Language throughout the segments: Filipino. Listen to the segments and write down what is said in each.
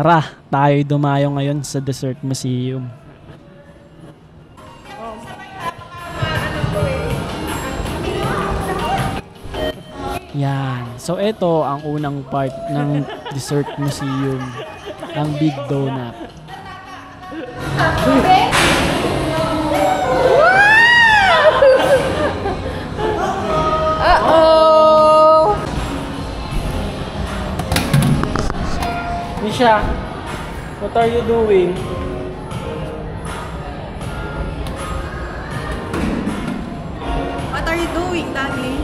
Tara, tayo dumayo ngayon sa Dessert Museum. Yan. So, ito ang unang part ng Dessert Museum ng Big Donut. Uh-oh! Misha, what are you doing? What are you doing, Daddy?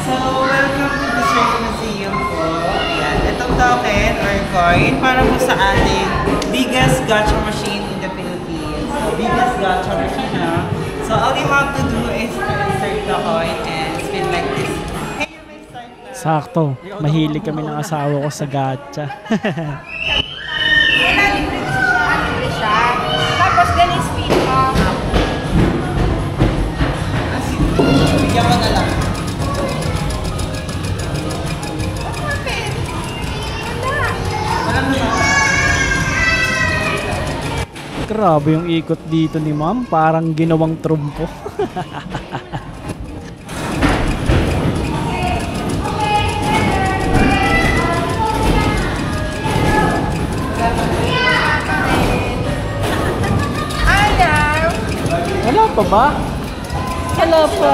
So, welcome to the Dessert Museum po. Ayan, itong token or coin para po sa ating biggest gacha machine in the Philippines. So, biggest gacha machine ha. So, all you have to do is to insert the coin and spin like this. Okay, you may start na. Sakto, mahilig kami ng asawa ko sa gacha. Wala, libre siya. Libre siya. Tapos, then spin off. Bigyan ko na lang. Grabe yung ikot dito ni ma'am, parang ginawang trumpo. Wala pa ba? Wala pa.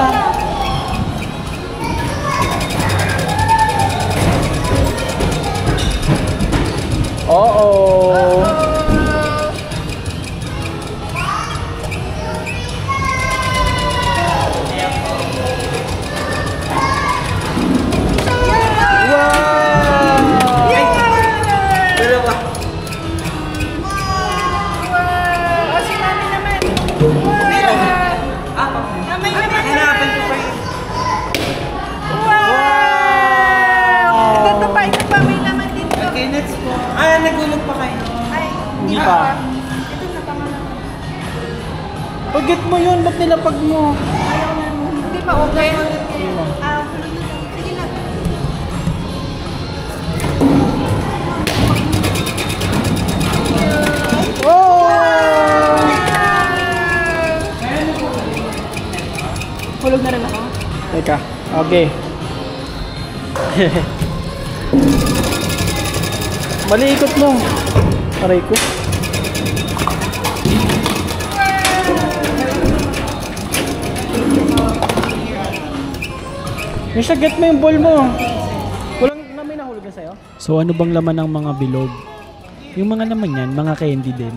Oo. Nagulog pa kayo. Ay, Hindi pa. ito na pangalan. Pagit mo yun, ba't nilapag mo? Hindi pa okay. Sige na. Oh! Hulog na rin ako. Teka, okay. Mali ikot mo. Aray ko. Misha, get mo yung ball mo. Walang may nahulog na sa'yo? So ano bang laman ng mga bilog? Yung mga laman yan, mga candy din.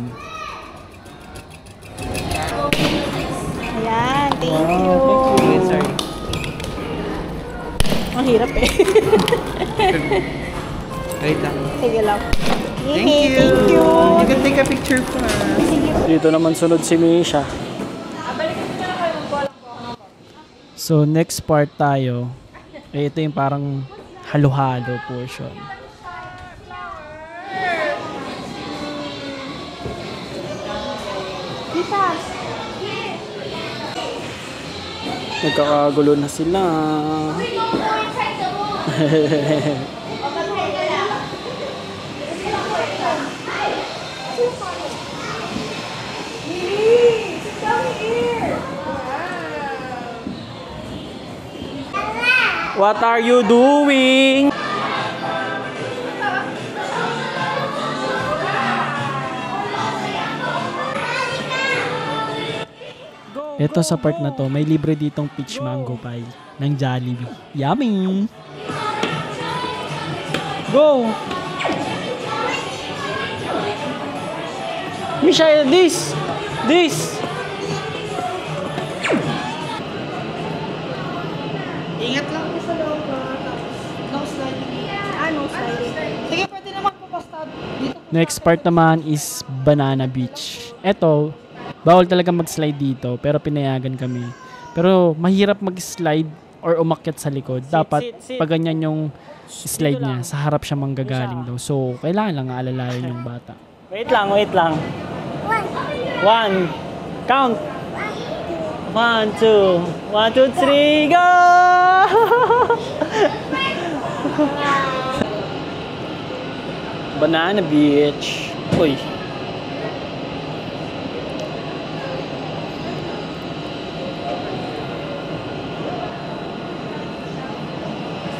Ayan, thank Wow, you. thank you. Sorry. Ang hirap eh. Wait lang. Sige lang. Thank Yay, you. Thank you. You can take a picture for us. Sige. Dito naman sunod si Misha. So next part tayo, ito yung parang halo-halo portion. Nagkakagulo na sila. What are you doing? Ito sa part na to, may libre ditong peach mango pie ng Jollibee. Yummy! Go! Misha, this! This! Ingat lang po sa loob. No sliding. No sliding. Sige, pwede naman po basta dito. Next part naman is Banana Beach. Ito, bawal talaga mag-slide dito, pero pinayagan kami. Pero mahirap mag-slide or umakyat sa likod. Dapat pag ganyan yung slide niya, sa harap siya manggagaling daw. So, kailangan lang aalalayan yung bata. Wait lang, wait lang. 1, Count. 1, 2. 1, 2, 3, go! Banana Beach. Uy.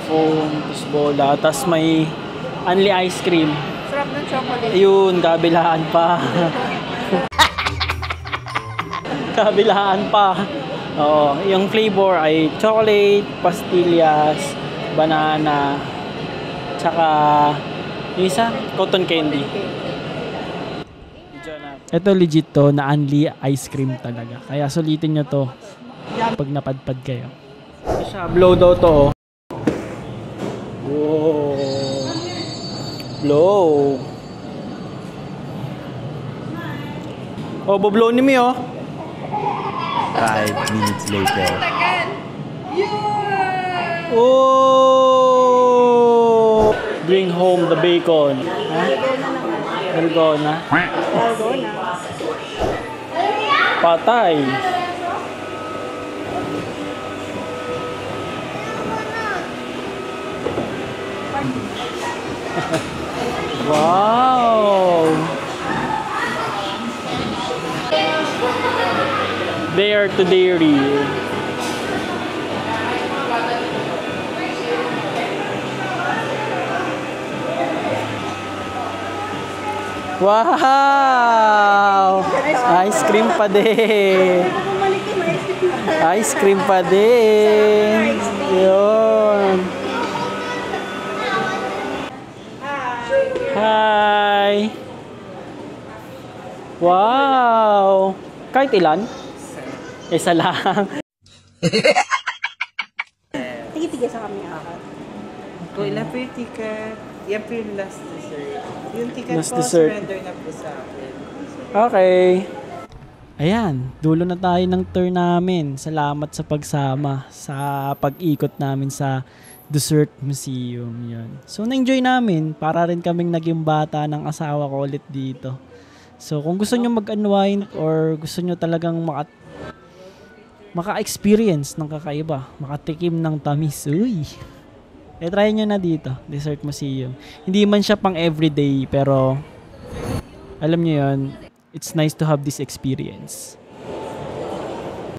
Foam, tapos bola, tapos may only ice cream. Sarap ng chocolate. Ayun, kabilaan pa. Kabilaan pa. Oo, yung flavor ay chocolate, pastillas, banana, tsaka yung isa, cotton candy. Ito legit to na only ice cream talaga. Kaya sulitin nyo to pag napadpad kayo. Siya, blow daw to. Oh. Whoa. Blow. Oh, boblow ni mi oh. 5 minutes later. Oh! Bring home the bacon. Ha? Dalgona. Dalgona. Patay. Wow! Dare to dairy. Wow! Ice cream pa din. Ice cream pa din. Yun. Hi! Wow! Kahit ilan? Isa lang. Tigil-tigil sa kami akad. Kung ilan po yung ticket, yan po yung last dessert. Yung ticket Last po, dessert. surrender na po sa akin. Okay. Ayan, dulo na tayo ng tour namin. Salamat sa pagsama, sa pag-ikot namin sa Dessert Museum. Yun. So, na-enjoy namin. Para rin kaming naging bata ng asawa ko ulit dito. So, kung gusto nyo mag-unwind or gusto nyo talagang maka-experience ng kakaiba, makatikim ng tamis, uy, try nyo na dito, Dessert Museum. Hindi man siya pang everyday, pero alam nyo yun, it's nice to have this experience.